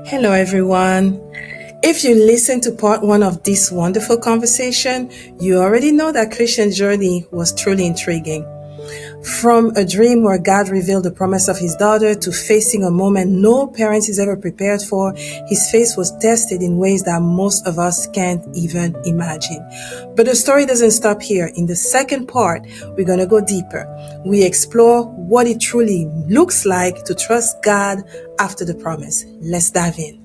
Hello, everyone. If you listen to part one of this wonderful conversation, you already know that Christian's journey was truly intriguing. From a dream where God revealed the promise of his daughter to facing a moment no parent is ever prepared for, his faith was tested in ways that most of us can't even imagine. But the story doesn't stop here. In the second part, we're going to go deeper. We explore what it truly looks like to trust God after the promise. Let's dive in.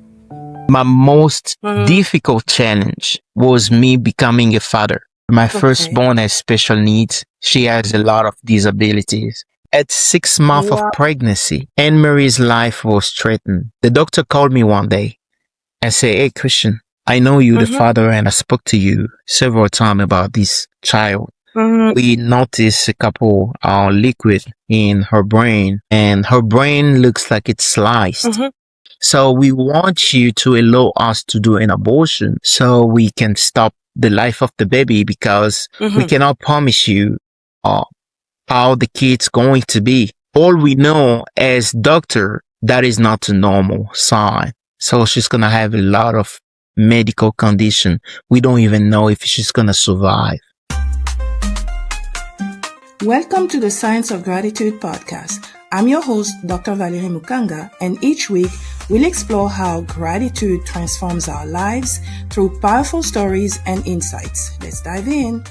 My most difficult challenge was me becoming a father. My firstborn has special needs. She has a lot of disabilities. At 6 months of pregnancy, Anne-Marie's life was threatened. The doctor called me one day and said, "Hey, Christian, I know you, the father, and I spoke to you several times about this child. We noticed a couple liquid in her brain, and her brain looks like it's sliced. So we want you to allow us to do an abortion so we can stop the life of the baby, because we cannot promise you how the kid's going to be. All we know as doctor, that is not a normal sign. So she's going to have a lot of medical condition. We don't even know if she's going to survive." Welcome to the Science of Gratitude podcast. I'm your host, Dr. Valerie Mukanga, and each week we'll explore how gratitude transforms our lives through powerful stories and insights. Let's dive in.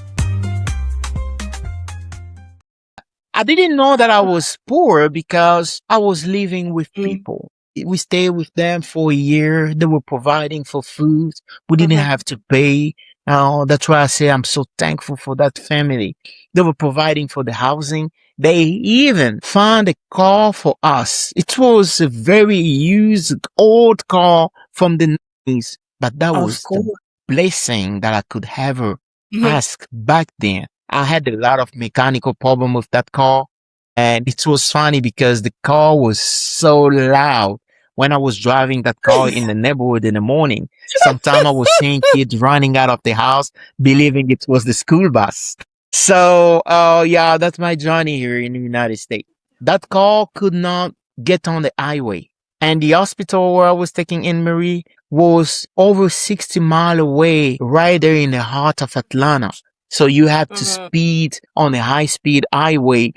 I didn't know that I was poor because I was living with people. We stayed with them for a year. They were providing for food. We didn't have to pay. That's why I say I'm so thankful for that family. They were providing for the housing. They even found a car for us. It was a very used old car from the 90s, but that was the blessing that I could ever ask back then. I had a lot of mechanical problem with that car, and it was funny because the car was so loud. When I was driving that car in the neighborhood in the morning, sometimes I was seeing kids running out of the house, believing it was the school bus. So, yeah, that's my journey here in the United States. That car could not get on the highway, and the hospital where I was taking Anne-Marie was over 60 miles away, right there in the heart of Atlanta. So you had to speed on a high-speed highway.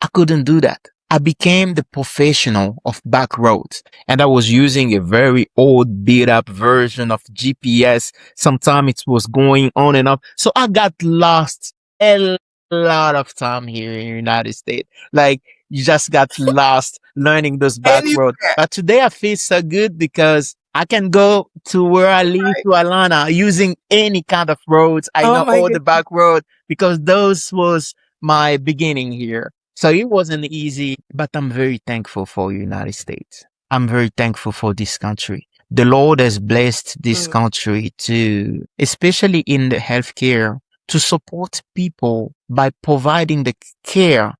I couldn't do that. I became the professional of back roads, and I was using a very old beat-up version of GPS. Sometimes it was going on and off. So I got lost a lot of time here in the United States. Like, you just got lost learning those back roads. But today I feel so good because I can go to where I live to Atlanta using any kind of roads. I know all the back road because those was my beginning here. So it wasn't easy, but I'm very thankful for the United States. I'm very thankful for this country. The Lord has blessed this country to, especially in the healthcare, to support people by providing the care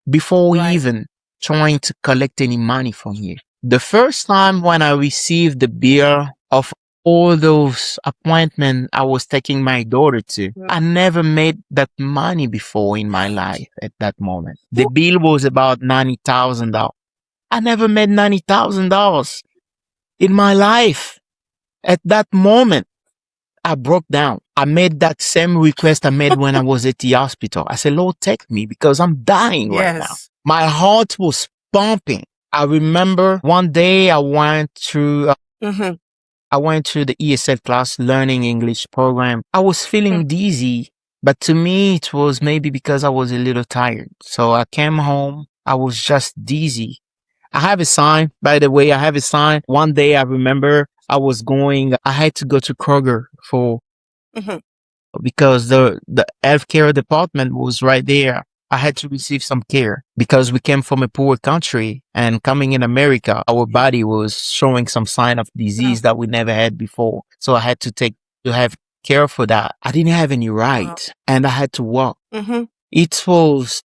before even trying to collect any money from you. The first time when I received the bill of all those appointments I was taking my daughter to, I never made that money before in my life at that moment. The bill was about $90,000. I never made $90,000 in my life. At that moment, I broke down. I made that same request I made when I was at the hospital. I said, "Lord, take me because I'm dying right now." My heart was pumping. I remember one day I went through the ESL class, learning English program. I was feeling dizzy, but to me it was maybe because I was a little tired. So I came home. I was just dizzy. I have a sign, by the way. I have a sign. One day I remember I had to go to Kroger because the healthcare department was right there. I had to receive some care because we came from a poor country, and coming in America, our body was showing some sign of disease that we never had before. So I had to have care for that. I didn't have any right, and I had to walk. It was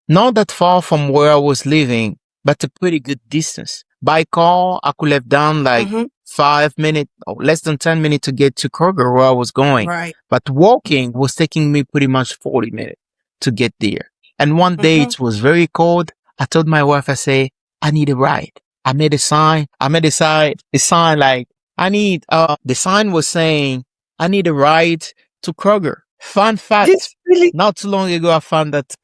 not that far from where I was living, but a pretty good distance. By car, I could have done like 5 minutes or less than 10 minutes to get to Kroger where I was going. But walking was taking me pretty much 40 minutes to get there. And one day it was very cold. I told my wife, I say, "I need a ride." I made a sign. A sign like I need, the sign was saying I need a ride to Kroger. Fun fact. This really, Not too long ago, I found that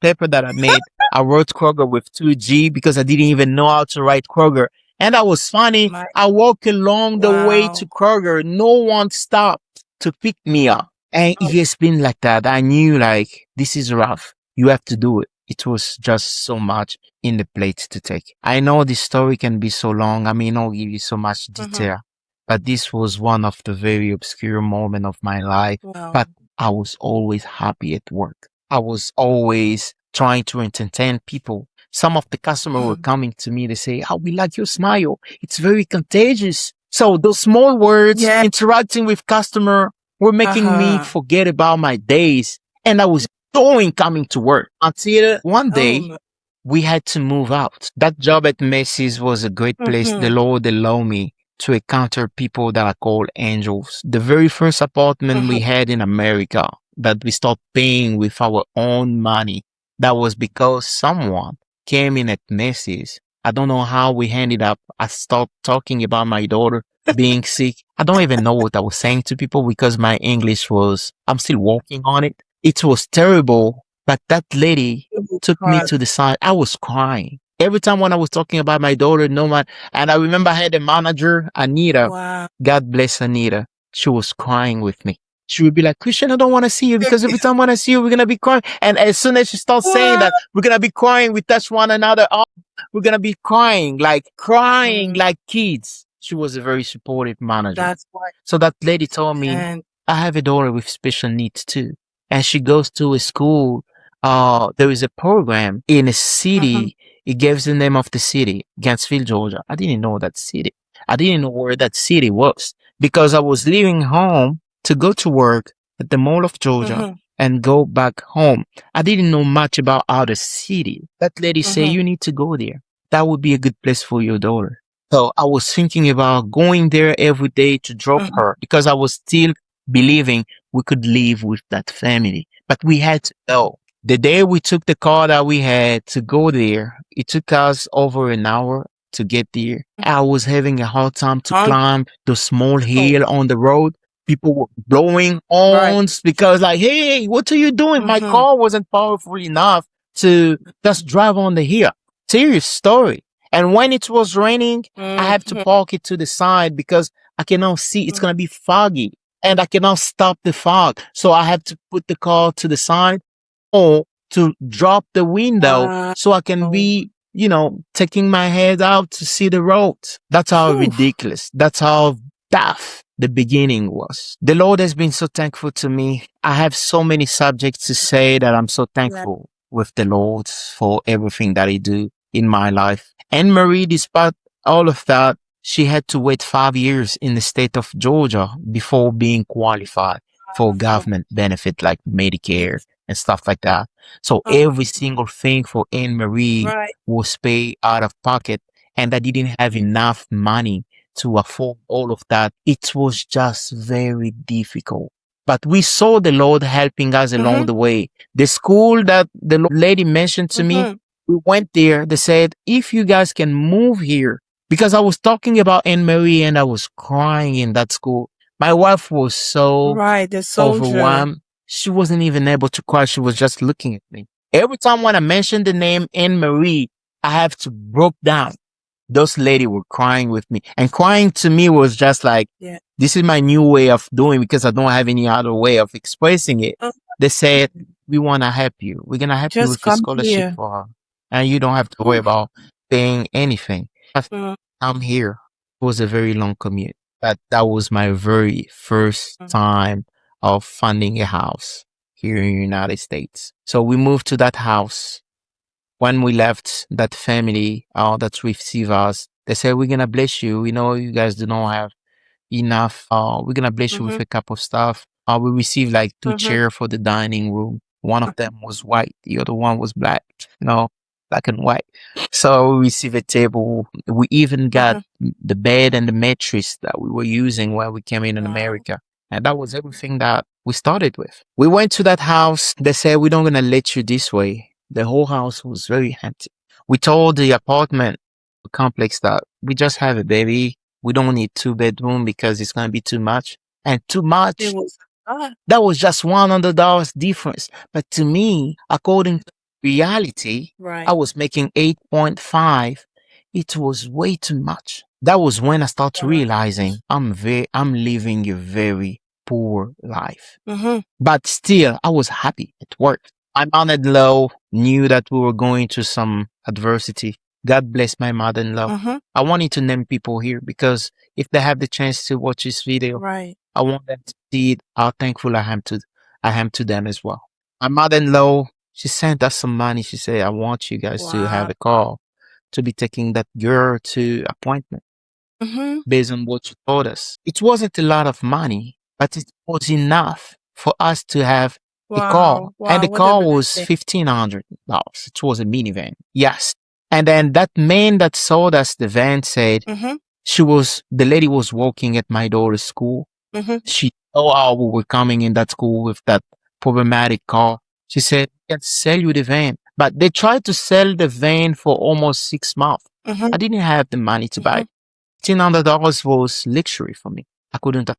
paper that I made. I wrote Kroger with 2G because I didn't even know how to write Kroger. And that was funny. my, I walk along the way to wow. Kroger. No one stopped to pick me up. And it Oh, has been like that. I knew like this is rough. You have to do it. It was just so much in the plate to take. I know this story can be so long. I may not give you so much mhm. detail, but this was one of the very obscure moments of my life. Wow. But I was always happy at work. I was always trying to entertain people. Some of the customers were Mm. coming to me to say, "Oh, we like your smile. It's very contagious." So those small words, Yeah. interacting with customer, were making me Uh-huh. forget about my days, and I was enjoying coming to work until one Oh, day we had to move out. That job at Macy's was a great place. The mm-hmm. Lord allowed me to encounter people that are called angels. The very first apartment we Mm-hmm. had in America that we stopped paying with our own money, that was because someone came in at Macy's. I don't know how we ended up. I stopped talking about my daughter being sick. I don't even know what I was saying to people because my English was, I'm still working on it. It was terrible. But that lady Oh, took me God. to the side. I was crying. Every time when I was talking about my daughter, no one, and I remember I had a manager, Anita. Wow. God bless Anita. She was crying with me. She would be like, Christian, I don't want to see you because every time when I see you, we're going to be crying. And as soon as she starts saying What? that, we're going to be crying, we touch one another. Oh, we're going to be crying Mm, like kids. She was a very supportive manager. that's why. So that lady told me, And I have a daughter with special needs too. And she goes to a school. There is a program in a mm-hmm. city. It gives the name of the city, Gainesville, Georgia. I didn't know that city. I didn't know where that city was because I was leaving home to go to work at the Mall of Georgia Mm-hmm. and go back home. I didn't know much about our city. That lady said, Mm-hmm. you need to go there. That would be a good place for your daughter. So I was thinking about going there every day to drop Mm-hmm. her because I was still believing we could live with that family. But we had to go. The day we took the car that we had to go there, it took us over an hour to get there. I was having a hard time to Hung. climb the small Oh, hill on the road. People were blowing right. horns because like, hey, what are you doing? My Mm-hmm. car wasn't powerful enough to just drive on the hill. Serious story. And when it was raining, I have to Mm-hmm. park it to the side because I cannot see. It's going to be foggy and I cannot stop the fog. So I have to put the car to the side or to drop the window Wow. so I can be, taking my head out to see the road. That's how Phew. ridiculous. That's how tough the beginning was. The Lord has been so thankful to me. I have so many subjects to say that I'm so Yeah. thankful with the Lord for everything that He do in my life. Anne Marie, despite all of that, she had to wait 5 years in the state of Georgia before being qualified for Oh, government benefit like Medicare and stuff like that. So oh, every single thing for Anne Marie right. was paid out of pocket, and I didn't have enough money to afford all of that. It was just very difficult. But we saw the Lord helping us along Mm-hmm. the way. The school that the lady mentioned to me, Mm-hmm. we went there. They said, if you guys can move here, because I was talking about Anne Marie and I was crying in that school. My wife was so Right. The soldier. overwhelmed. She wasn't even able to cry. She was just looking at me. Every time when I mentioned the name Anne Marie, I have to broke down. Those lady were crying with me, and crying to me was just like, Yeah. this is my new way of doing because I don't have any other way of expressing it. Oh, They said, we want to help you. We're going to help you just with a come scholarship here. for her. And you don't have to worry Whew. about paying anything. Mm, I'm here. It was a very long commute. But that was my very first mm, time of funding a house here in the United States. So we moved to that house. When we left that family that received us, they said, we're going to bless you. We know you guys do not have enough. We're going to bless you with mhm, a cup of stuff. We received like two mhm, chairs for the dining room. One of them was white. The other one was black, black and white. So we received a table. We even got mhm. the bed and the mattress that we were using when we came in Wow. America. And that was everything that we started with. We went to that house. They said, we're not going to let you this way. The whole house was very empty. We told the apartment complex that we just have a baby. We don't need 2 bedroom because it's going to be too much. And too It much, was hard. that was just $100 difference. But to me, according to reality, I Right. was making 8.5. It was way too much. That was when I started Wow. realizing I'm living a very poor life. Mm-hmm. But still, I was happy. It worked. My mother-in-law knew that we were going through some adversity. God bless my mother-in-law. Mm-hmm. I wanted to name people here because if they have the chance to watch this video, Right. I want them to see how thankful I am to them as well. My mother-in-law, she sent us some money. She said, I want you guys to have Wow. a car to be taking that girl to appointment Mm-hmm. based on what you told us. It wasn't a lot of money, but it was enough for us to have a car. Wow. And Wow. the What a car was blessing. $1,500. It was a minivan. Yes. And then that man that sold us the van said Mm-hmm. the lady was working at my daughter's school. Mm-hmm. She saw how we were coming in that school with that problematic car. She said, I can sell you the van. But they tried to sell the van for almost 6 months. Mm-hmm. I didn't have the money to buy Mm-hmm. it. $1,500 was luxury for me. I couldn't.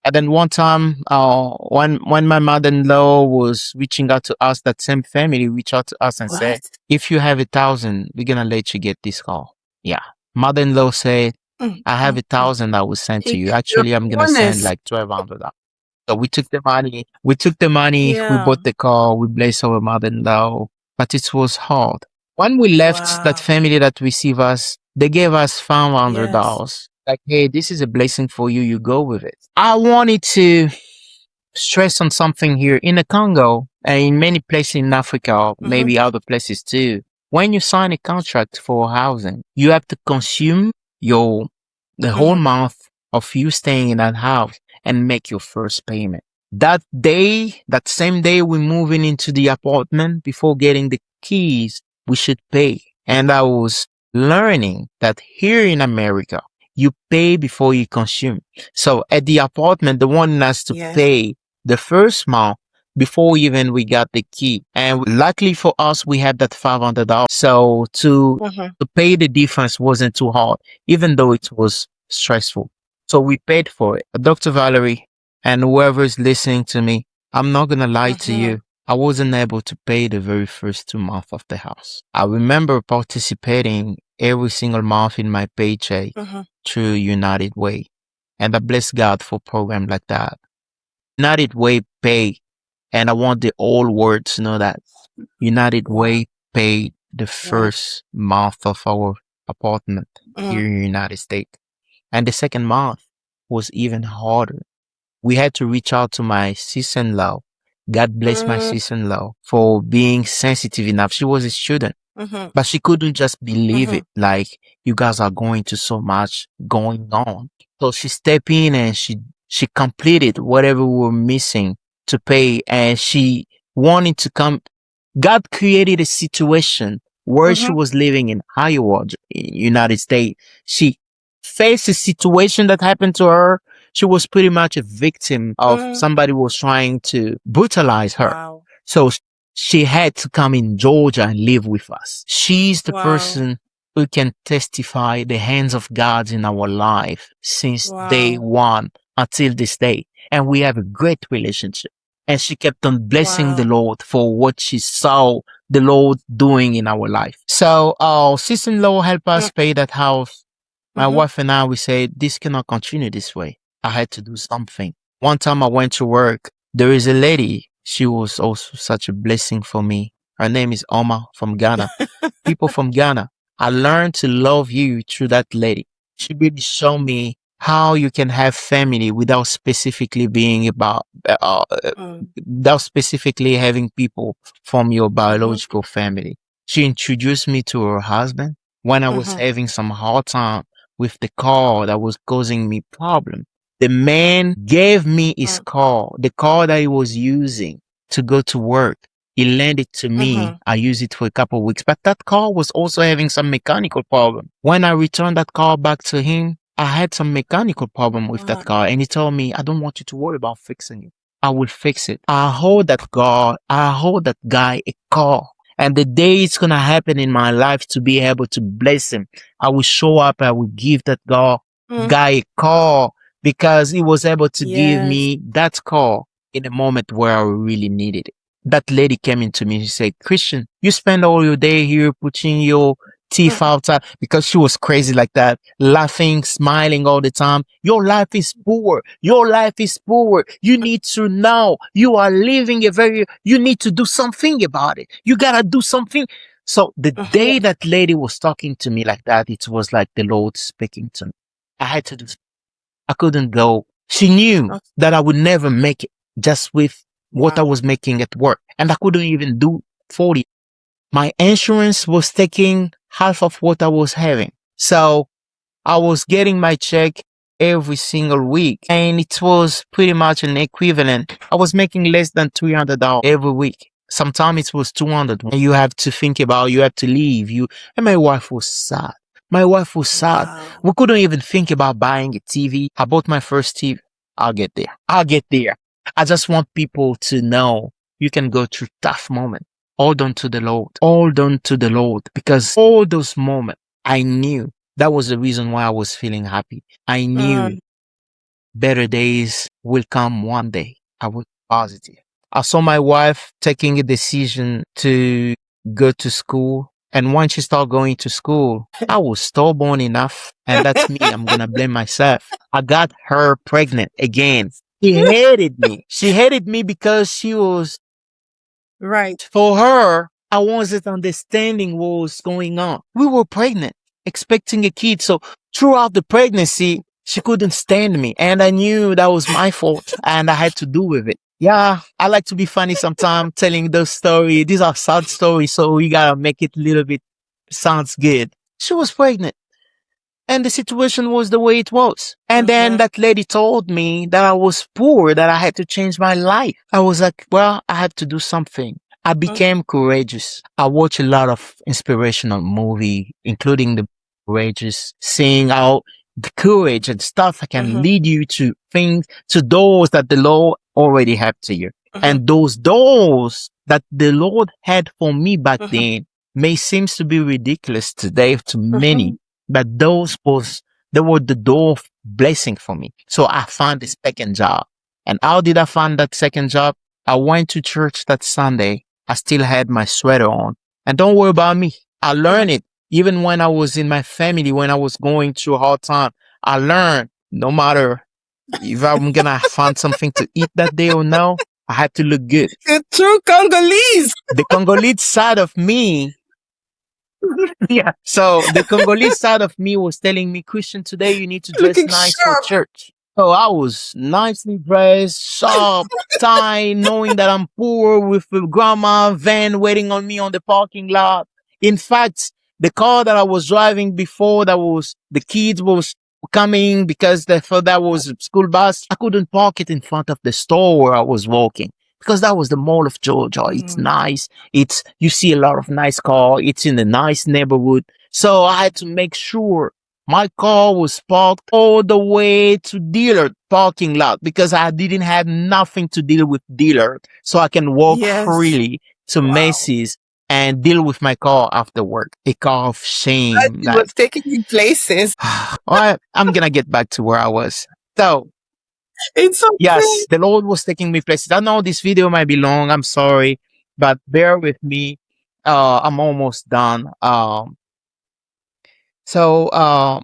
And then one time, when my mother-in-law was reaching out to us, that same family reached out to us and said, What? if you have 1,000, we're gonna let you get this car. Yeah. Mother-in-law said, Mm, I have mm, a mm. thousand I will send to He you. gave you Actually, I'm a gonna send bonus. like $1,200. So we took the money. We took the money. We Yeah. bought the car. We blessed our mother-in-law. But it was hard. When we left that Wow. family that received us, they gave us $500 Yes. dollars. Like, hey, this is a blessing for you. You go with it. I wanted to stress on something here in the Congo and in many places in Africa, Mm-hmm. maybe other places too. When you sign a contract for housing, you have to consume the whole Mm-hmm. month of you staying in that house and make your first payment. That day, that same day we're moving into the apartment before getting the keys, we should pay. And I was learning that here in America, you pay before you consume. So at the apartment, the one has to Yes. pay the first month before even we got the key. And luckily for us, we had that $500. So Mm-hmm. to pay the difference wasn't too hard, even though it was stressful. So we paid for it. Dr. Valerie and whoever is listening to me, I'm not going to lie to Mm-hmm. you. I wasn't able to pay the very first 2 months of the house. I remember participating every single month in my paycheck Mm-hmm. through United Way. And I bless God for a program like that. United Way pay. And I want the whole world to know that United Wow. Way paid the Right. first month of our apartment Mm-hmm. here in the United States. And the second month was even harder. We had to reach out to my sister-in-law. God bless my sister-in-law for being sensitive enough. She was a student, Mm-hmm. but she couldn't just believe Mm-hmm. it. Like, you guys are going to so much going on. So she stepped in and she completed whatever we were missing to pay. And she wanted to come. God created a situation where she Mm-hmm. was living in Iowa, United States. She faced a situation that happened to her. She was pretty much a victim of Mm-hmm. somebody who was trying to brutalize her. Wow. So she had to come in Georgia and live with us. She's the Wow. person who can testify the hands of God in our life since day Wow. one until this day. And we have a great relationship. And she kept on blessing the Wow. Lord for what she saw the Lord doing in our life. So our sister-in-law helped us pay that house. My Mm-hmm. wife and I, we said, this cannot continue this way. I had to do something. One time I went to work. There is a lady. She was also such a blessing for me. Her name is Oma from Ghana. People from Ghana, I learned to love you through that lady. She really showed me how you can have family without specifically being Mm. without specifically having people from your Mm-hmm. biological family. She introduced me to her husband when I was Mm-hmm. having some hard time with the car that was causing me problem. The man gave me his car, the car that he was using to go to work. He lent it to Mm-hmm. me. I used it for a couple of weeks, but that car was also having some mechanical problem. When I returned that car back to him, I had some mechanical problem with that Wow. car, and he told me, I don't want you to worry about fixing it. I will fix it. I hold that guy a car, And the day it's going to happen in my life to be able to bless him, I will show up. I will give that guy a call because he was able to give Yes. me that call in a moment where I really needed it. That lady came into me. She said, Christian, you spend all your day here putting your teeth outside because she was crazy like that, laughing, smiling all the time. Your life is poor. Your life is poor. You need to know you are living you need to do something about it. You gotta do something. So the day that lady was talking to me like that, it was like the Lord speaking to me. I had to do, I couldn't go. She knew that I would never make it just with what I Wow. was making at work. And I couldn't even do 40. My insurance was taking half of what I was having. So I was getting my check every single week and it was pretty much an equivalent. I was making less than $300 every week. Sometimes it was 200. You have to think about, you have to leave. And my wife was sad. My wife was sad. Wow. We couldn't even think about buying a TV. I bought my first TV. I'll get there. I'll get there. I just want people to know you can go through tough moments. Hold on to the Lord. Hold on to the Lord because all those moments I knew that was the reason why I was feeling happy. I knew better days will come one day. I was positive. I saw my wife taking a decision to go to school. And when she started going to school, I was stubborn enough. And that's me. I'm going to blame myself. I got her pregnant again. She hated me. She hated me because she was, Right. for her, I wasn't understanding what was going on. We were pregnant, expecting a kid. So throughout the pregnancy, she couldn't stand me. And I knew that was my fault and I had to do with it. Yeah, I like to be funny sometimes telling those stories. These are sad stories, so we gotta make it a little bit sounds good. She was pregnant and the situation was the way it was. And then that lady told me that I was poor, that I had to change my life. I was like, well, I had to do something. I became courageous. I watch a lot of inspirational movie, including the courageous, seeing how the courage and stuff can lead you to things, to doors that the Lord already had to you. And those doors that the Lord had for me back then may seem to be ridiculous today to many, but they were the door of blessing for me. So I found a second job. And how did I find that second job? I went to church that Sunday. I still had my sweater on. And don't worry about me. I learned it. Even when I was in my family, when I was going through a hard time, I learned no matter if I'm gonna find something to eat that day or no, I had to look good. The true Congolese. The Congolese side of me, yeah. So the Congolese side of me was telling me, Christian, today you need to dress Looking nice for sharp. church. So I was nicely dressed, sharp, tie, knowing that I'm poor with a grandma van waiting on me on the parking lot. In fact, the car that I was driving before that was the kids was coming because they thought that was a school bus. I couldn't park it in front of the store where I was walking because that was the Mall of Georgia. It's nice. You see a lot of nice car. It's in a nice neighborhood. So I had to make sure my car was parked all the way to dealer parking lot because I didn't have nothing to deal with dealer. So I can walk freely to Macy's and deal with my car after work. A car of shame. It was taking you places. I'm going to get back to where I was. So It's okay. yes, the Lord was taking me places. I know this video might be long. I'm sorry, but bear with me. I'm almost done. So I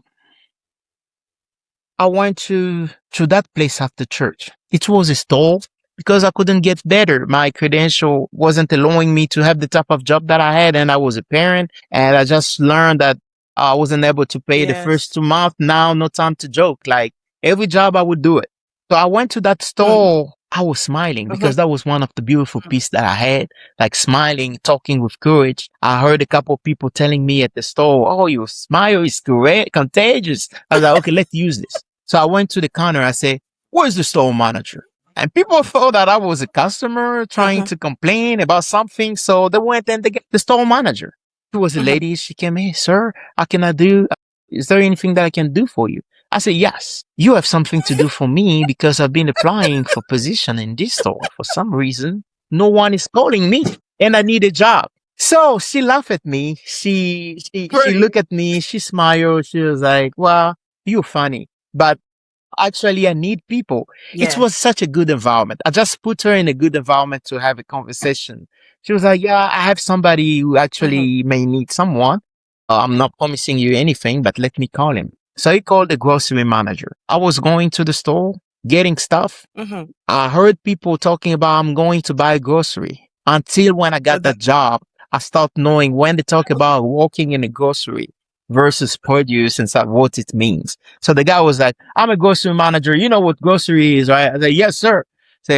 went to that place after church. It was a stall because I couldn't get better. My credential wasn't allowing me to have the type of job that I had, and I was a parent, and I just learned that I wasn't able to pay the first 2 months. Now, no time to joke. Like every job, I would do it. So I went to that stall. I was smiling because that was one of the beautiful pieces that I had, like smiling, talking with courage. I heard a couple of people telling me at the store, "Oh, your smile is correct, contagious." I was like, "Okay, let's use this." So I went to the counter. I said, "Where's the store manager?" And people thought that I was a customer trying to complain about something. So they went and they get the store manager. She was a lady. She came, "Hey, sir, how can I do? Is there anything that I can do for you?" I said, "Yes, you have something to do for me because I've been applying for position in this store. For some reason, no one is calling me and I need a job." So she laughed at me. She Really? looked at me. She smiled. She was like, "Well, you're funny, but actually, I need people." It Yeah. was such a good environment. I just put her in a good environment to have a conversation. She was like, "Yeah, I have somebody who Mm-hmm. actually may need someone. I'm not promising you anything, but let me call him." So he called the grocery manager. I was going to the store, getting stuff. Mm-hmm. I heard people talking about I'm going to buy grocery. Until when I So got that. that job, I stopped knowing when they talk about walking in a grocery versus produce and stuff, what it means. So the guy was like, "I'm a grocery manager. You know what grocery is, right?" I said, "Yes, sir." So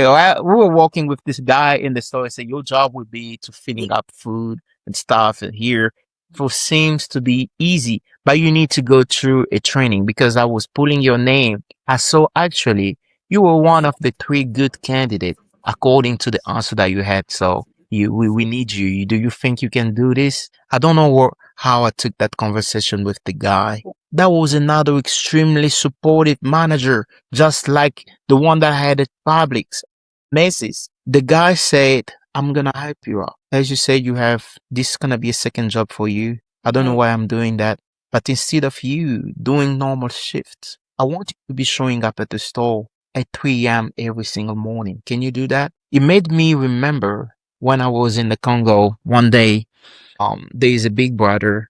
we were walking with this guy in the store. I said, "Your job would be to filling up food and stuff and here." For seems to be easy, but you need to go through a training because I was pulling your name. I saw actually you were one of the three good candidates according to the answer that you had. So we need you. Do you think you can do this? I don't know how I took that conversation with the guy. That was another extremely supportive manager, just like the one that I had at Publix, Macy's. The guy said, "I'm gonna help you out. As you said, you have this is gonna be a second job for you. I don't know Mm-hmm. why I'm doing that. But instead of you doing normal shifts, I want you to be showing up at the store at 3 a.m. every single morning. Can you do that?" It made me remember when I was in the Congo one day. There is a big brother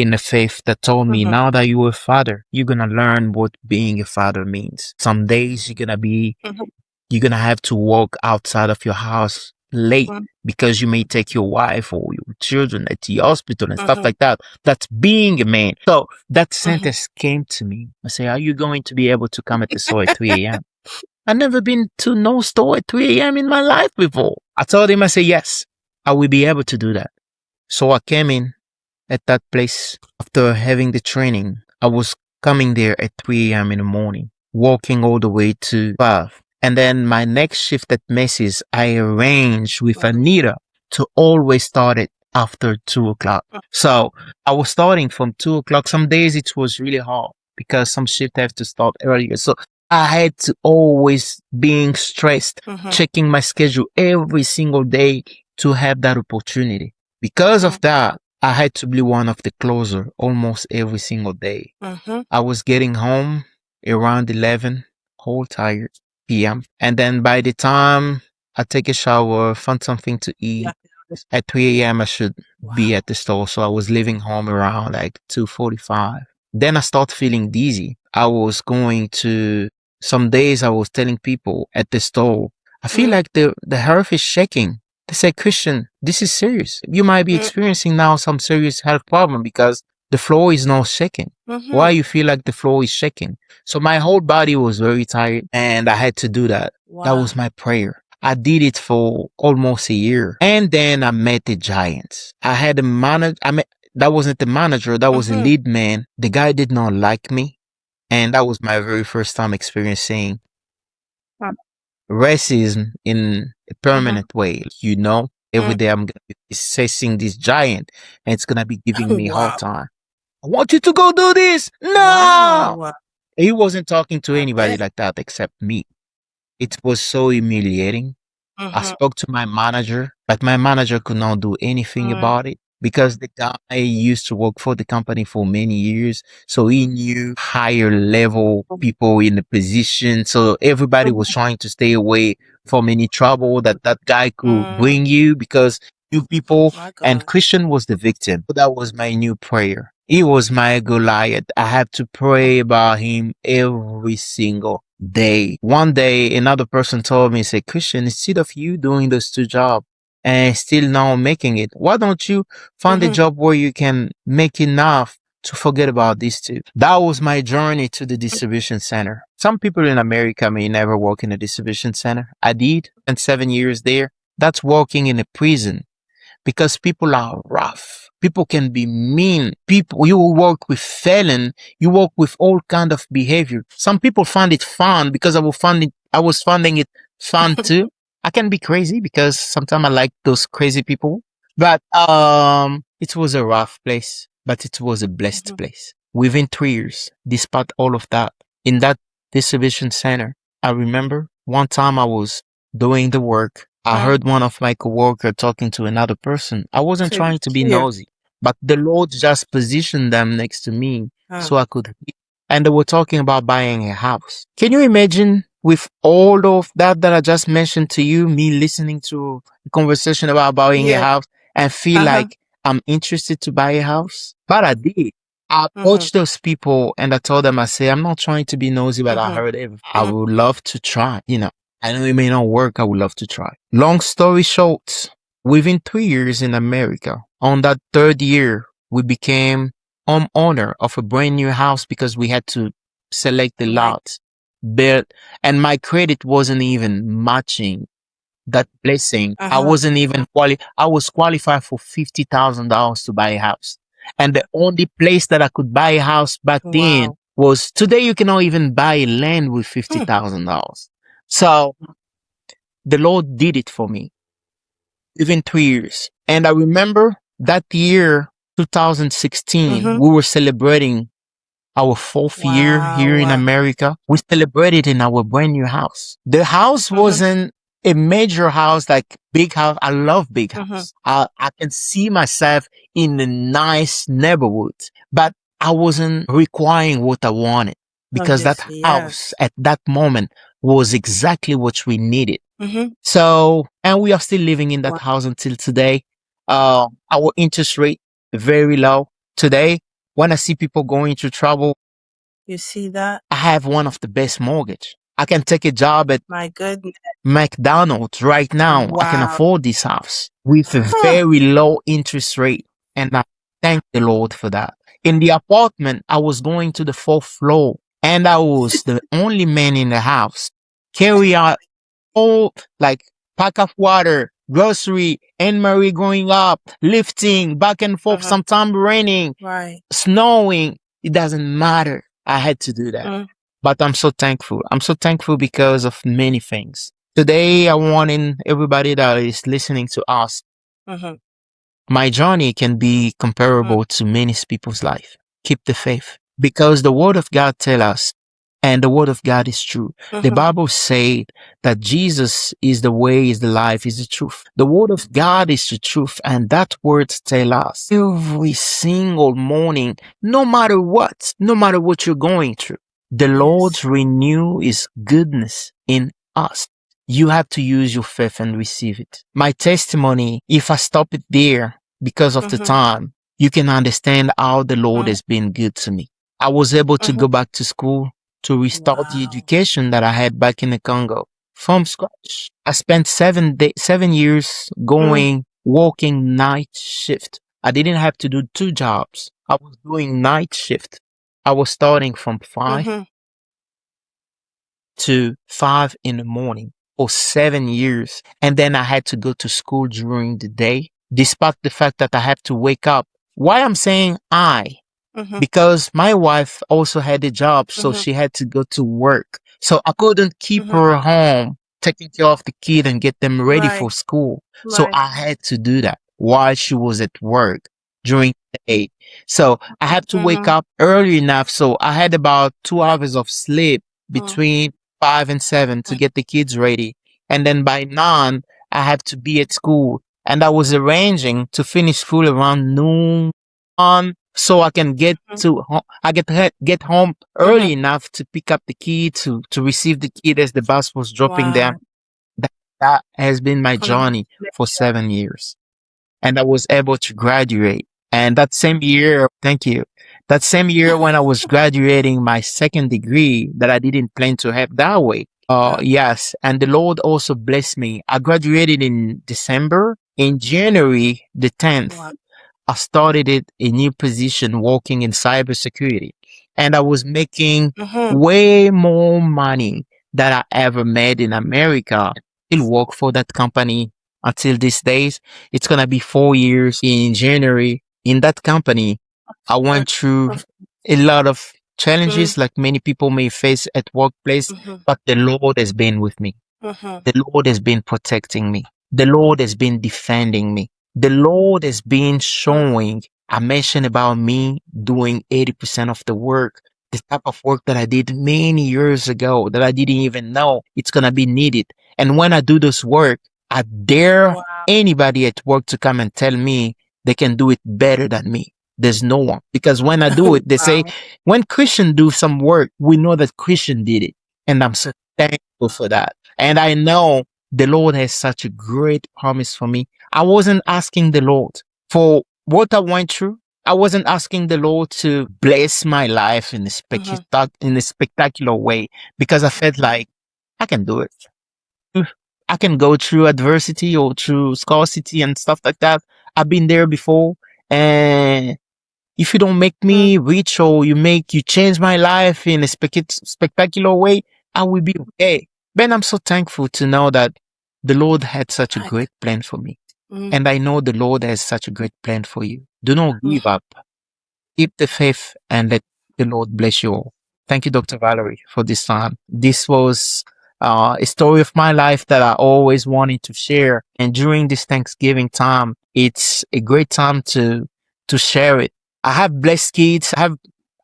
in the faith that told me, Mm-hmm. now that you're a father, you're gonna learn what being a father means. Some days you're gonna have to walk outside of your house late Mm-hmm. because you may take your wife or your children at the hospital and stuff Mm-hmm. like that. That's being a man. So that Mm-hmm. sentence came to me. I say, "Are you going to be able to come at the store at 3 a.m.?" I never been to no store at 3 a.m. in my life before. I told him, I said, "Yes, I will be able to do that." So I came in at that place after having the training. I was coming there at 3 a.m. in the morning, walking all the way to 12. And then my next shift at Macy's, I arranged with Anita to always start it after 2 o'clock. So I was starting from 2 o'clock. Some days it was really hard because some shift have to start earlier. So I had to always being stressed, Mm-hmm. checking my schedule every single day to have that opportunity. Because Mm-hmm. of that, I had to be one of the closer almost every single day. Mm-hmm. I was getting home around 11, whole tired p.m. And then by the time I take a shower, find something to Yeah. eat, at 3 a.m. I should be Wow. at the store. So I was leaving home around like 2:45. Then I start feeling dizzy. I was going to some days I was telling people at the store, I feel Mm-hmm. like the earth is shaking. They say, "Christian, this is serious. You might be experiencing now some serious health problem because the floor is now shaking." Why Mm-hmm. you feel like the floor is shaking? So my whole body was very tired and I had to do that. That was Wow. my prayer. I did it for almost a year. And then I met the giants. I had a manager. That wasn't the manager. That was a Mm-hmm. lead man. The guy did not like me. And that was my very first time experiencing racism in a Mm-hmm. permanent way. Every day I'm going to be facing this giant and it's going to be giving me a hard Wow. time. "I want you to go do this." No! Wow. He wasn't talking to I anybody bet. like that except me. It was so humiliating. I Mm-hmm. spoke to my manager, but my manager could not do anything about it because the guy used to work for the company for many years. So he knew higher level people in the position. So everybody was trying to stay away from any trouble that guy could Mm-hmm. bring you because you people My and God. Christian was the victim. So that was my new prayer. He was my Goliath. I had to pray about him every single day. One day, another person told me, say, "Christian, instead of you doing those two jobs and still now making it, why don't you find a Mm-hmm. job where you can make enough to forget about these two?" That was my journey to the distribution center. Some people in America may never work in a distribution center. I did, and 7 years there. That's working in a prison because people are rough. People can be mean. People, you will work with felon. You work with all kind of behavior. Some people find it fun because I was finding it fun too. I can be crazy because sometimes I like those crazy people. But it was a rough place, but it was a blessed Mm-hmm. place. Within 3 years, despite all of that, in that distribution center, I remember one time I was doing the work. I heard one of my coworker talking to another person. I wasn't So trying to be here. nosy, but the Lord just positioned them next to me Uh, so I could hear. And they were talking about buying a house. Can you imagine with all of that I just mentioned to you, me listening to a conversation about buying a yeah. house and feel Uh-huh. like I'm interested to buy a house? But I did. I Mm-hmm. approached those people and I told them, I say, I'm not trying to be nosy, but I Mm-hmm. heard everything. I would love to try, I know it may not work. I would love to try. Long story short, within 3 years in America, on that third year, we became homeowner of a brand new house because we had to select the My. lot, build, and my credit wasn't even matching that blessing. I Uh-huh. wasn't even I was qualified for $50,000 to buy a house. And the only place that I could buy a house back then Wow. was today you cannot even buy land with $50,000. So the Lord did it for me within 3 years. And I remember that year, 2016, Mm-hmm. we were celebrating our fourth year Wow. here in Wow. America. We celebrated in our brand new house. The house Mm-hmm. wasn't a major house, like big house. I love big Mm-hmm. house. I can see myself in a nice neighborhood, but I wasn't requiring what I wanted because that Obviously, house yes. at that moment was exactly what we needed. Mm-hmm. So, and we are still living in that Wow. house until today. Our interest rate very low today. When I see people going through trouble, You see that? I have one of the best mortgage. I can take a job at My goodness. McDonald's right now. I can Wow. afford this house with a Huh. very low interest rate. And I thank the Lord for that. In the apartment, I was going to the fourth floor and I was the only man in the house. Carry out all like pack of water, grocery, and Marie growing up, lifting back and forth, Uh-huh. sometimes raining, Right. snowing. It doesn't matter. I had to do that. Mm. But I'm so thankful. I'm so thankful because of many things. Today, I want in everybody that is listening to us, Mm-hmm. my journey can be comparable to many people's life. Keep the faith because the word of God tell us, and the word of God is true. The Mm-hmm. Bible said that Jesus is the way, is the life, is the truth. The word of God is the truth, and that word tell us every single morning, no matter what you're going through, the Lord Yes. renew his goodness in us. You have to use your faith and receive it. My testimony, if I stop it there because of the Mm-hmm. time, you can understand how the Lord Mm-hmm. has been good to me. I was able to Mm-hmm. go back to school to restart the Wow. education that I had back in the Congo from scratch. I spent 7 years Mm. going, working night shift. I didn't have to do two jobs. I was doing night shift. I was starting from 5 Mm-hmm. to 5 in the morning for 7 years. And then I had to go to school during the day, despite the fact that I had to wake up. Why I'm saying Mm-hmm. because my wife also had a job, so Mm-hmm. she had to go to work. So I couldn't keep Mm-hmm. her home, taking care of the kid and get them ready Right. for school. So Right. I had to do that while she was at work during the day. So I had to wake Mm-hmm. up early enough. So I had about 2 hours of sleep Mm-hmm. between 5 and 7 to get the kids ready. And then by 9, I had to be at school. And I was arranging to finish school around noon on so I can get to get home Mm-hmm. early enough to pick up the kid to receive the kid as the bus was dropping them. Wow. That, that has been my journey for Congratulations. 7 years, and I was able to graduate. And that same year, thank you. That same year when I was graduating my second degree that I didn't plan to have that way. Uh, Yes. And the Lord also blessed me. I graduated in December. In January the 10th, wow. I started a new position working in cybersecurity, and I was making Mm-hmm. way more money than I ever made in America. Still work for that company until these days. It's gonna be 4 years in January. In that company, I Good. went through Of- a lot of Mm. challenges like many people may face at workplace, Mm-hmm. but the Lord has been with me. Mm-hmm. The Lord has been protecting me. The Lord has been defending me. The Lord has been Mm. showing. I mentioned about me doing 80% of the work, the type of work that I did many years ago that I didn't even know it's going to be needed. And when I do this work, I dare anybody at work to come and tell me they can do it better than me. There's no one. Because when I do it, they say, when Christian do some work, we know that Christian did it. And I'm so thankful for that. And I know the Lord has such a great promise for me. I wasn't asking the Lord for what I went through. I wasn't asking the Lord to bless my life in in a spectacular way because I felt like I can do it. I can go through adversity or through scarcity and stuff like that. I've been there before. And if you don't make me rich or you change my life in a spectacular way, I will be okay. But I'm so thankful to know that the Lord had such a great plan for me. And I know the Lord has such a great plan for you. Do not give up. Keep the faith and let the Lord bless you all. Thank you, Dr. Valerie, for this time. This was a story of my life that I always wanted to share. And during this Thanksgiving time, it's a great time to share it. I have blessed kids.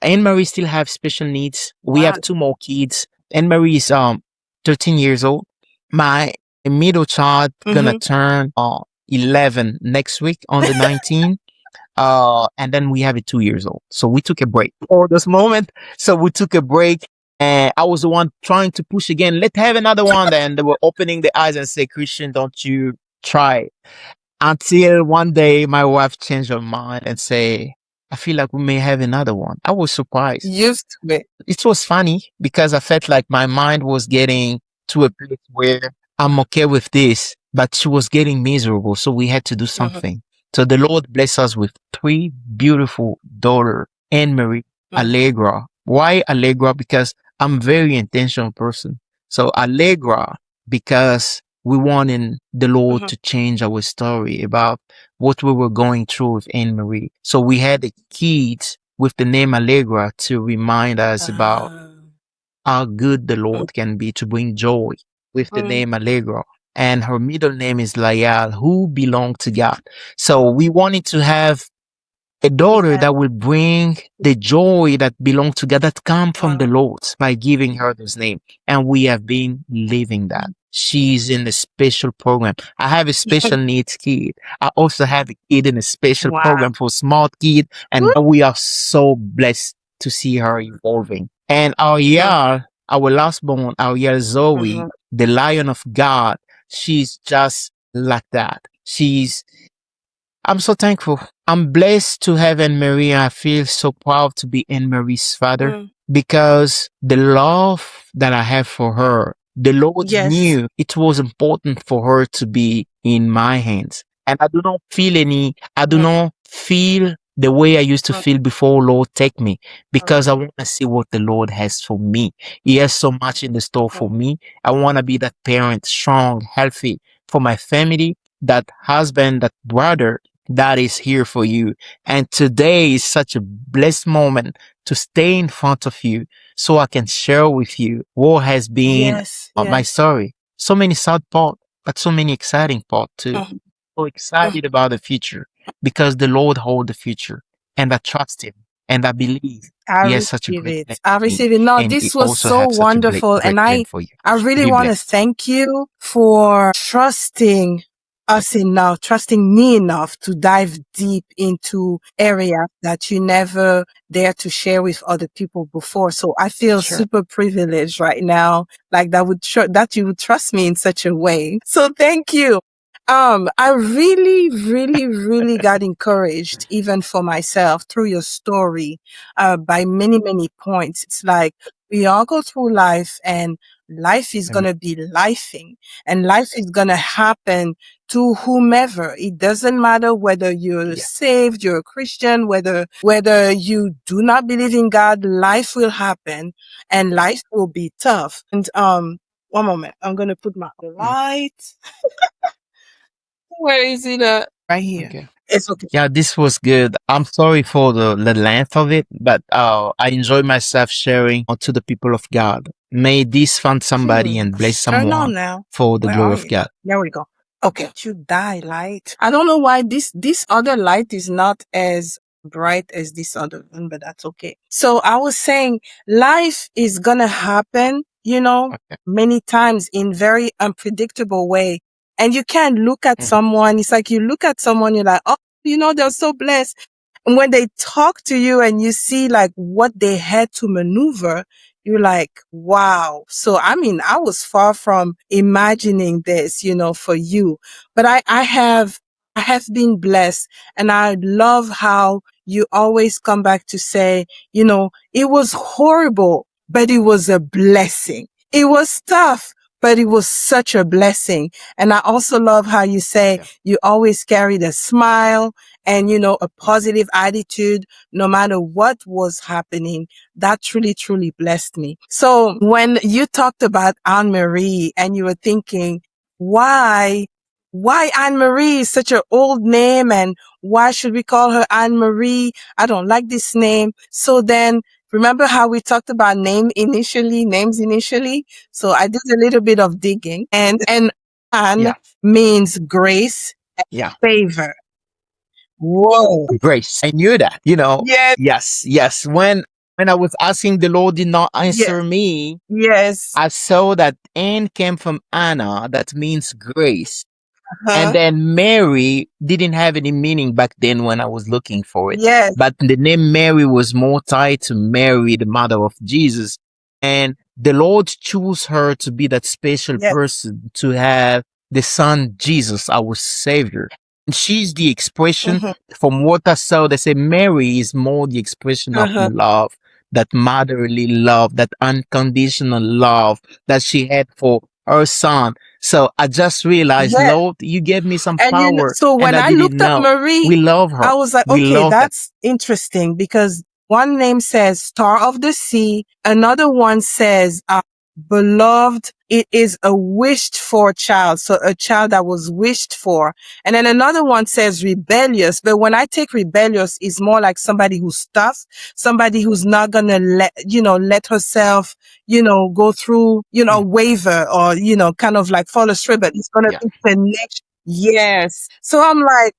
Anne Marie still have special needs. We have two more kids. Anne Marie is 13 years old. My middle child gonna turn 11 next week on the 19th. And then we have a 2 years old. So we took a break for this moment. So we took a break and I was the one trying to push again. Let's have another one. Then they were opening the eyes and say, Christian, don't you try? Until one day my wife changed her mind and say, I feel like we may have another one. I was surprised. Used to it. It was funny because I felt like my mind was getting to a place where I'm okay with this, but she was getting miserable. So we had to do something. So the Lord bless us with three beautiful daughters, Anne Marie, Allegra. Why Allegra? Because I'm a very intentional person. So Allegra, because we wanted the Lord to change our story about what we were going through with Anne Marie. So we had the kids with the name Allegra to remind us about how good the Lord can be to bring joy with the name Allegra. And her middle name is Layal, who belong to God. So we wanted to have a daughter that will bring the joy that belongs to God, that come from the Lord by giving her this name. And we have been living that. She's in a special program. I have a special needs kid. I also have a kid in a special program for smart kid. And we are so blessed to see her evolving. And our last born, our Zoe, the Lion of God, she's just like that. I'm so thankful. I'm blessed to have Anne Marie. I feel so proud to be Anne Marie's father because the love that I have for her, the Lord knew it was important for her to be in my hands. And I do not feel the way I used to feel before Lord take me because I want to see what the Lord has for me. He has so much in the store for me. I want to be that parent, strong, healthy for my family, that husband, that brother that is here for you. And today is such a blessed moment to stay in front of you so I can share with you what has been my story. So many sad parts, but so many exciting parts too. So excited about the future because the Lord holds the future and I trust him and I believe I he has such a receive great it. plan I for me receive it. No, and he this was also so has such a wonderful. great And plan for you. I really Be want to blessed. thank you for trusting us enough, trusting me enough to dive deep into areas that you never dare to share with other people before. So I feel Sure. super privileged right now, like that you would trust me in such a way. So thank you. I really, really, really got encouraged, even for myself, through your story, by many, many points. It's like we all go through life and life is going to be lifing and life is going to happen to whomever. It doesn't matter whether you're saved, you're a Christian, whether you do not believe in God, life will happen and life will be tough. And, one moment, I'm going to put my light. Where is it? Right here. Okay. It's okay. Yeah, this was good. I'm sorry for the length of it, but I enjoy myself sharing to the people of God. May this find somebody and bless Turn on someone now. for the Where glory are of you? God. There we go. Okay. You die light. I don't know why this other light is not as bright as this other one, but that's okay. So I was saying life is gonna happen, Okay. many times in very unpredictable way. And you can't look at someone. It's like you look at someone, you're like, oh, they're so blessed. And when they talk to you and you see like what they had to maneuver, you're like, wow. So, I mean, I was far from imagining this, for you, but I have been blessed, and I love how you always come back to say, it was horrible, but it was a blessing. It was tough, but it was such a blessing. And I also love how you say you always carried a smile and, a positive attitude no matter what was happening. That truly, truly blessed me. So when you talked about Anne Marie and you were thinking, why Anne Marie is such an old name, and why should we call her Anne Marie? I don't like this name. So then remember how we talked about names initially? So I did a little bit of digging, and Anne means grace and favor. Whoa. Grace. I knew that, Yes. Yes. When I was asking, the Lord did not answer me. Yes. I saw that Anne came from Anna, that means grace. Uh-huh. And then Mary didn't have any meaning back then when I was looking for it. Yes. But the name Mary was more tied to Mary, the mother of Jesus. And the Lord chose her to be that special person, to have the son Jesus, our Savior. And she's the expression, from what I saw, they say Mary is more the expression of love, that motherly love, that unconditional love that she had for her son. So I just realized, Yes. Lord, you gave me some And power, so when and I I didn't looked up know. Marie, We love her. I was like, We okay, love that. that's interesting, because one name says Star of the Sea. Another one says beloved. It is a wished for child. So a child that was wished for. And then another one says rebellious. But when I take rebellious, it's more like somebody who's tough, somebody who's not going to let herself, go through, waver, or, kind of like fall astray, but it's going to be connection. Yes. So I'm like,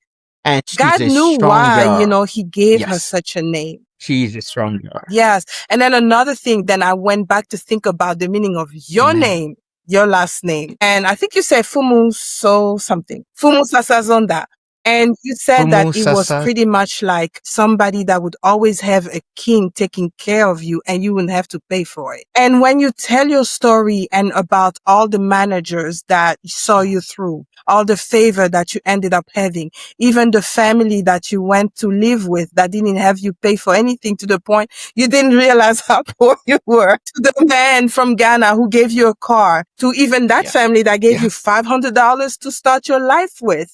And she's God a knew strong why, girl. he gave her Yes, such a name. she's a strong girl. Yes. And then another thing, then I went back to think about the meaning of your Amen. name, your last name. And I think you said Fumu so something. Fumu Sasazonda. And you said that Fumu it was Sasa. pretty much like somebody that would always have a king taking care of you, and you wouldn't have to pay for it. And when you tell your story and about all the managers that saw you through, all the favor that you ended up having, even the family that you went to live with that didn't have you pay for anything, to the point you didn't realize how poor you were, to the man from Ghana who gave you a car, to even that family that gave you $500 to start your life with,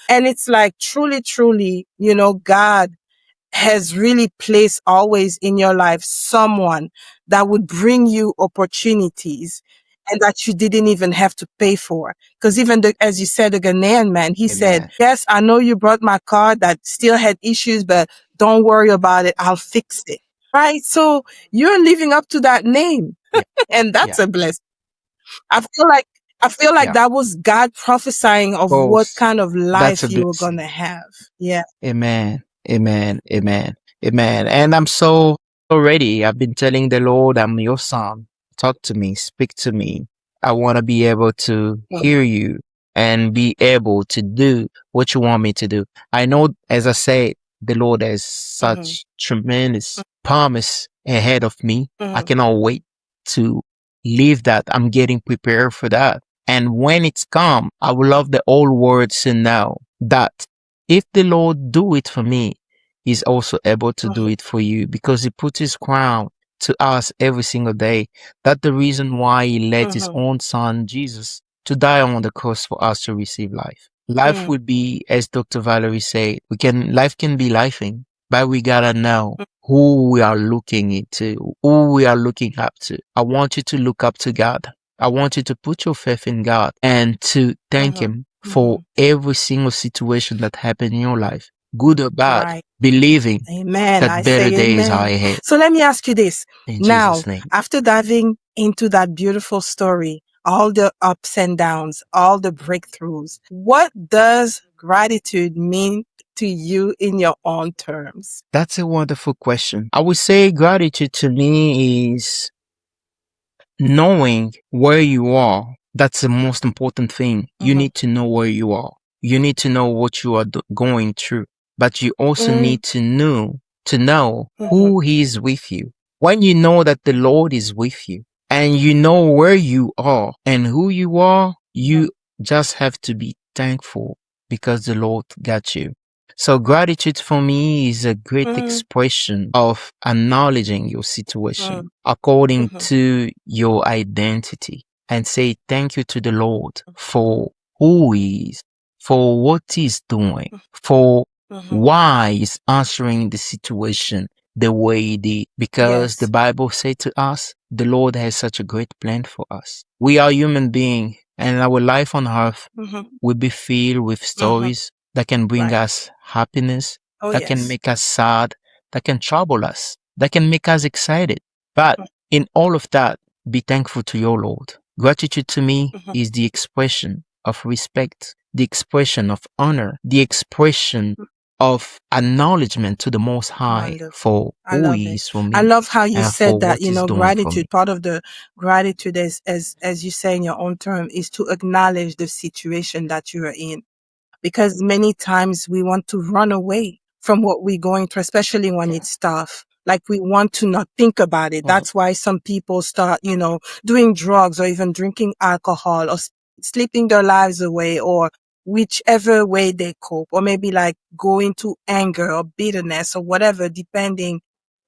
And it's like truly, truly, God has really placed always in your life someone that would bring you opportunities and that you didn't even have to pay for. Because even as you said, the Ghanaian man, he said, yes, I know you brought my car that still had issues, but don't worry about it. I'll fix it. Right? So you're living up to that name. And that's a blessing. I feel like that was God prophesying of what Both. kind of That's life a you were going blessing. to have. Yeah. Amen. Amen. Amen. Amen. And I'm so ready. I've been telling the Lord, I'm your son. Talk to me, speak to me. I want to be able to hear you and be able to do what you want me to do. I know, as I said, the Lord has such tremendous promise ahead of me. I cannot wait to leave that. I'm getting prepared for that. And when it's come, I would love the whole world to know that if the Lord do it for me, He's also able to do it for you, because He put His crown to us every single day. That's the reason why He let His own Son, Jesus, to die on the cross for us to receive life. Life would be, as Dr. Valerie said, life can be lifing, but we gotta know who we are looking into, who we are looking up to. I want you to look up to God. I want you to put your faith in God and to thank Him for every single situation that happened in your life, good or bad, Right. believing Amen. that I better say days are amen. ahead. So let me ask you this. In Now, Jesus' name. after diving into that beautiful story, all the ups and downs, all the breakthroughs, what does gratitude mean to you in your own terms? That's a wonderful question. I would say gratitude to me is knowing where you are That's the most important thing. You need to know where you are. You need to know what you are going through, but you also need to know who is with you. When you know that the Lord is with you and you know where you are and who you are, you just have to be thankful because the Lord got you. So gratitude for me is a great expression of acknowledging your situation according to your identity and say thank you to the Lord for who He is, for what He's doing, for why He's answering the situation the way He did. Because the Yes. Bible said to us, the Lord has such a great plan for us. We are human beings, and our life on earth will be filled with stories that can bring Right. us happiness, Oh, that can yes. make us sad, that can trouble us, that can make us excited. But in all of that, be thankful to your Lord. Gratitude to me is the expression of respect, the expression of honor, the expression of acknowledgement to the Most High Wonderful. for I who love He it. is for I me love how you and said for that, what He's doing for me. gratitude, part of the gratitude as you say in your own term is to acknowledge the situation that you are in. Because many times we want to run away from what we're going through, especially when it's tough. Like we want to not think about it. That's why some people start, doing drugs or even drinking alcohol or sleeping their lives away or whichever way they cope, or maybe like going to anger or bitterness or whatever, depending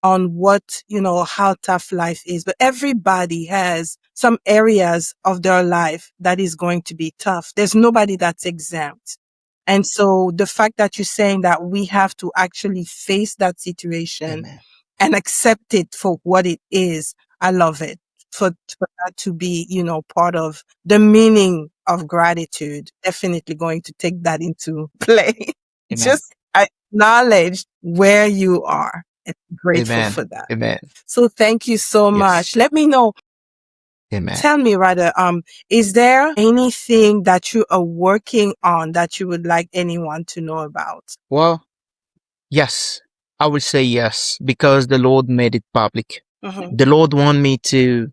on what, how tough life is. But everybody has some areas of their life that is going to be tough. There's nobody that's exempt. And so the fact that you're saying that we have to actually face that situation Amen. and accept it for what it is, I love it. For that to be, part of the meaning of gratitude, definitely going to take that into play. Amen. Just acknowledge where you are and grateful Amen. for that. Amen. So thank you so Yes. much. Let me know, Amen. tell me rather, is there anything that you are working on that you would like anyone to know about? Well, yes, I will say yes because the Lord made it public. Mm-hmm. The Lord want me to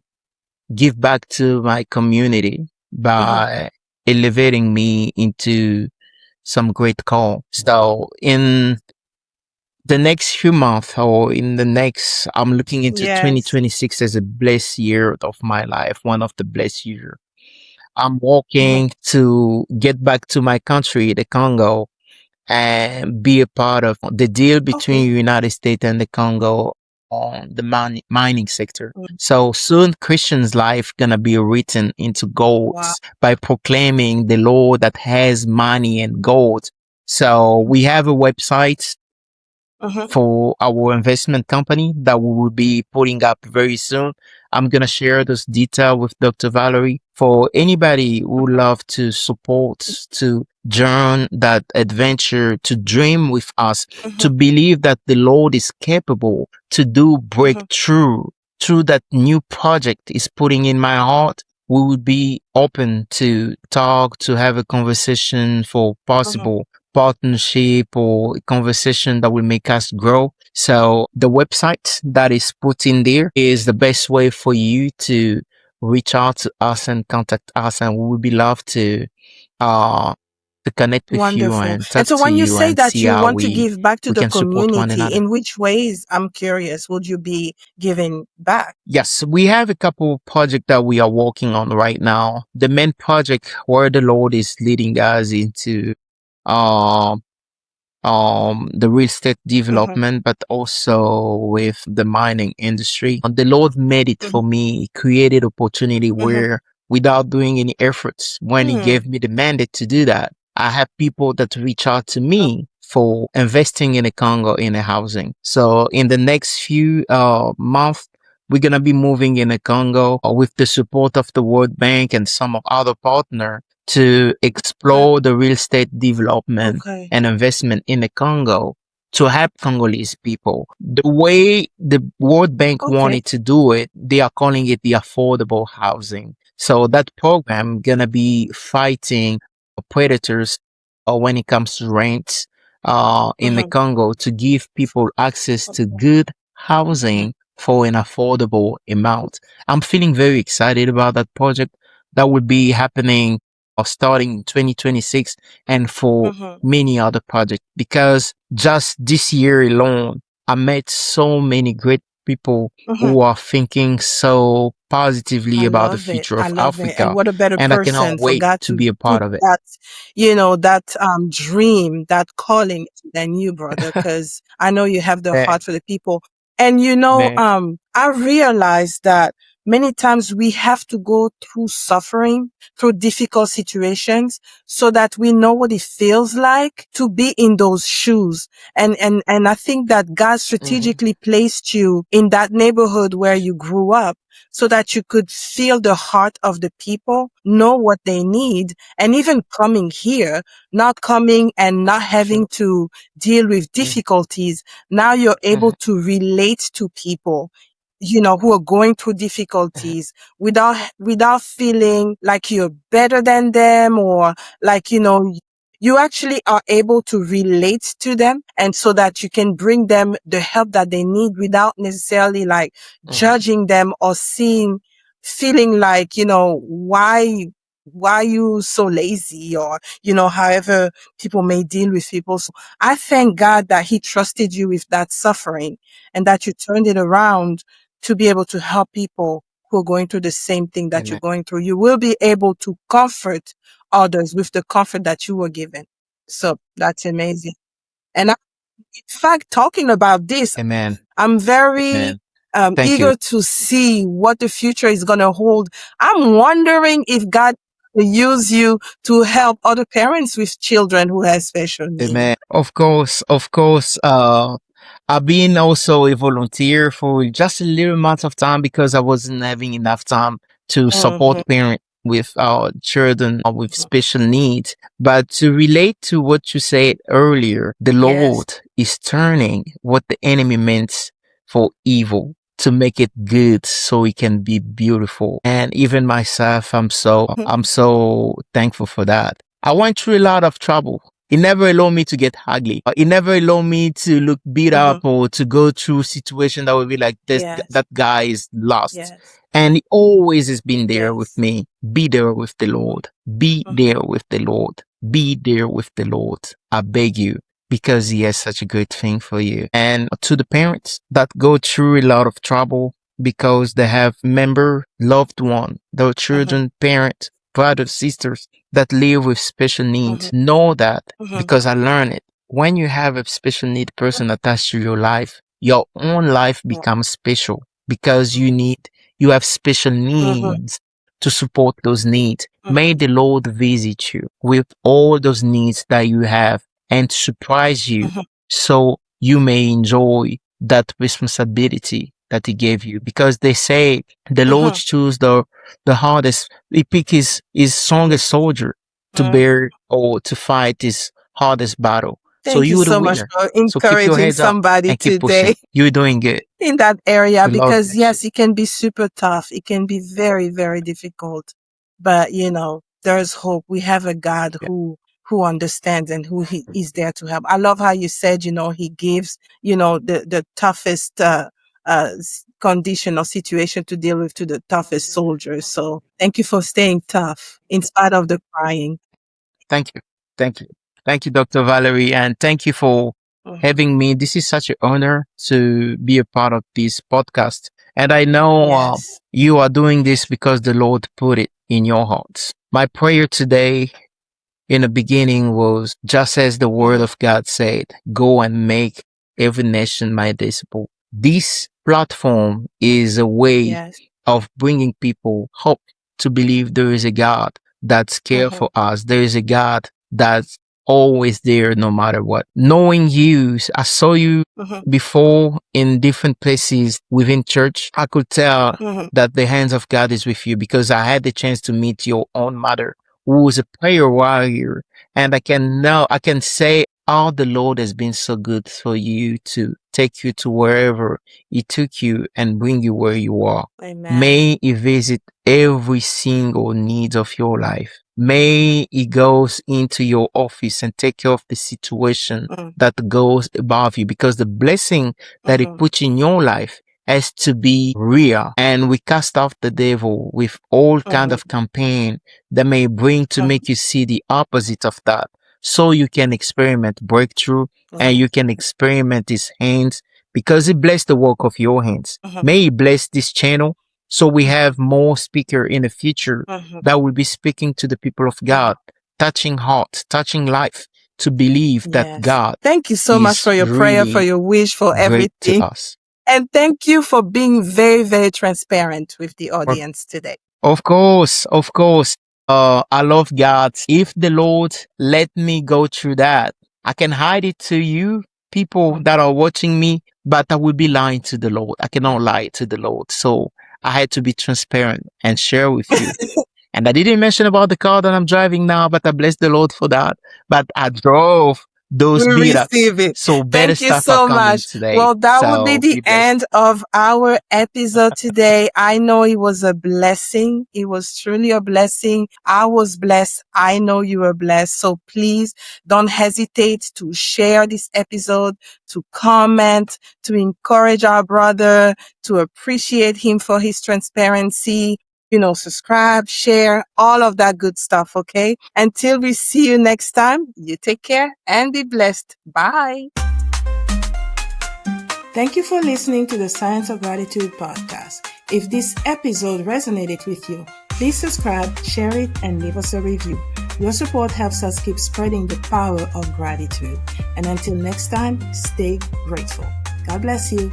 give back to my community Mm-hmm. by elevating me into some great call. So in the next few months or in the next, I'm looking into Yes. 2026 as a blessed year of my life, one of the blessed years. I'm Mm-hmm. working to get back to my country, the Congo, and be a part of the deal between Okay. the United States and the Congo on the mining sector. Mm. So soon Christians' life gonna be written into Wow. golds by proclaiming the Lord that has money and gold. So we have a website Mm-hmm. for our investment company that we will be putting up very soon. I'm going to share this detail with Dr. Valerie for anybody who would love to support, to join that adventure, to dream with us, to Mm-hmm. believe that the Lord is capable to do Mm-hmm. breakthrough through that new project is putting in my heart. We would be open to talk, to have a conversation for Mm-hmm. possible partnership or conversation that will make us grow. So the website that is put in there is the best way for you to reach out to us and contact us, and we would be love uh to connect with you Wonderful. and And talk so to when you you say and that see you how want to give back to we the can support one community, another. in which ways, I'm curious, would you be giving back? Yes, we have a couple of projects that we are working on right now. The main project where the Lord is leading us into um the real estate Mm-hmm. development, but also with the mining industry. And the Lord made it Mm-hmm. for me. He created opportunity Mm-hmm. where without doing any efforts, when He Mm. gave me the mandate to do that, I have people that reach out to me for investing in a Congo in a housing. So in the next few months, we're gonna be moving in a Congo with the support of the World Bank and some of other partner to Okay. explore the real estate development Okay. and investment in the Congo to help Congolese people. The way the World Bank Okay. wanted to do it, they are calling it the affordable housing. So that program gonna be fighting predators when it comes to rent in the Mm-hmm. Congo to give people access to Okay. good housing for an affordable amount. I'm feeling very excited about that project. that would be happening starting in 2026 and for Mm-hmm. many other projects. Because just this year alone, I met so many great people Mm-hmm. who are thinking so positively I about the love it. future I of love it. And Africa. what a better And I cannot person for wait God to to be a put part of it. that, that dream, that calling than you, brother, because I know you have the Man, heart for the people. And man. I realize that many times we have to go through suffering, through difficult situations so that we know what it feels like to be in those shoes. And I think that God Mhm, strategically placed you in that neighborhood where you grew up so that you could feel the heart of the people, know what they need, and even coming here, not coming and not having to deal with mhm, difficulties. Now you're able mhm, to relate to people, who are going through mhm, difficulties without feeling like you're better than them or like, you actually are able to relate to them and so that you can bring them the help that they need without necessarily like mhm, judging them or feeling like, why you so lazy or, however people may deal with people. So I thank God that he trusted you with that suffering and that you turned it around to be able to help people who are going through the same thing that you're amen, going through. You will be able to comfort others with the comfort that you were given. So that's amazing. And in fact, talking about this, amen, I'm very amen. Thank you. eager to see what the future is going to hold. I'm wondering if God will use you to help other parents with children who have special needs. Amen. Of course, I've been also a volunteer for just a little amount of time because I wasn't having enough time to support Mm-hmm, parents with children with special needs. But to relate to what you said earlier, the yes. Lord is turning what the enemy meant for evil to make it good so it can be beautiful. And even myself, I'm so thankful for that. I went through a lot of trouble. It never allowed me to get ugly. It never allowed me to look beat Mm-hmm, up or to go through situation that would be like this, yes. that guy is lost. Yes. And he always has been there with Yes. me. Be there with the Lord. Be Mm-hmm, there with the Lord. Be there with the Lord. I beg you, because he has such a great thing for you. And to the parents that go through a lot of trouble because they have member, loved one, their mm-hmm, children, parents, brothers, sisters that live with special mm-hmm, needs, know that mm-hmm, because I learned it. When you have a special need person attached to your life, your own life becomes special because you have special mm-hmm, needs to support those needs. mm-hmm, May the Lord visit you with all those needs that you have and surprise you mm-hmm, so you may enjoy that responsibility that he gave you. Because they say the Lord mm-hmm, choose the hardest, he pick his strongest soldier to mm-hmm. bear or to fight his hardest battle. So Thank you you're the so much winner. for So keep your encouraging heads up somebody and keep pushing. today. You're doing good. In that area The Lord because bless you. yes, it can be super tough. It can be very, very difficult. But there's hope. We have a God Yeah. who understands and who he is there to help. I love how you said, he gives, the toughest condition or situation to deal with to the toughest soldiers. So thank you for staying tough in spite of the crying. Thank you. Thank you. Thank you, Dr. Valerie. And thank you for Mhm. having me. This is such an honor to be a part of this podcast. And I know Yes. you are doing this because the Lord put it in your hearts. My prayer today in the beginning was just as the word Hmm. of God said, go and make every nation my disciple. This platform is a way Yes. of bringing people hope to believe there is a God that's care Hmm. for us. There is a God that's always there no matter what. Knowing you, I saw you Hmm. before in different places within church. I could tell Hmm. that the hands of God is with you because I had the chance to meet your own mother who was a prayer warrior. And I can say all the Lord has been so good for you to take you to wherever he took you and bring you where you are. Amen. May he visit every single need of your life. May he goes into your office and take care of the situation Mm-hmm. that goes above you because the blessing that he Mm-hmm. put in your life has to be real. And we cast off the devil with all kind of campaign that may bring to make you see the opposite of that. So you can experiment breakthrough and you can experiment his hands because he blessed the work of your hands. May he bless this channel so we have more speaker in the future that will be speaking to the people of God, touching heart, touching life to believe that God Thank you so much is for your prayer, for really your wish, for great to everything. us. And thank you for being very, very transparent with the audience today. Of course, of course. I love God. If the Lord let me go through that, I can hide it to you, people that are watching me, but I will be lying to the Lord. I cannot lie to the Lord. So I had to be transparent and share with you. And I didn't mention about the car that I'm driving now, but I bless the Lord for that. But I drove those We beat-ups. receive it. So better Thank you stuff are so coming much. today. Well, that will be So the be blessed. end of our episode today. I know it was a blessing. It was truly a blessing. I was blessed. I know you were blessed. So please don't hesitate to share this episode, to comment, to encourage our brother, to appreciate him for his transparency. Subscribe, share, all of that good stuff, okay? Until we see you next time, you take care and be blessed. Bye. Thank you for listening to the Science of Gratitude podcast. If this episode resonated with you, please subscribe, share it, and leave us a review. Your support helps us keep spreading the power of gratitude. And until next time, stay grateful. God bless you.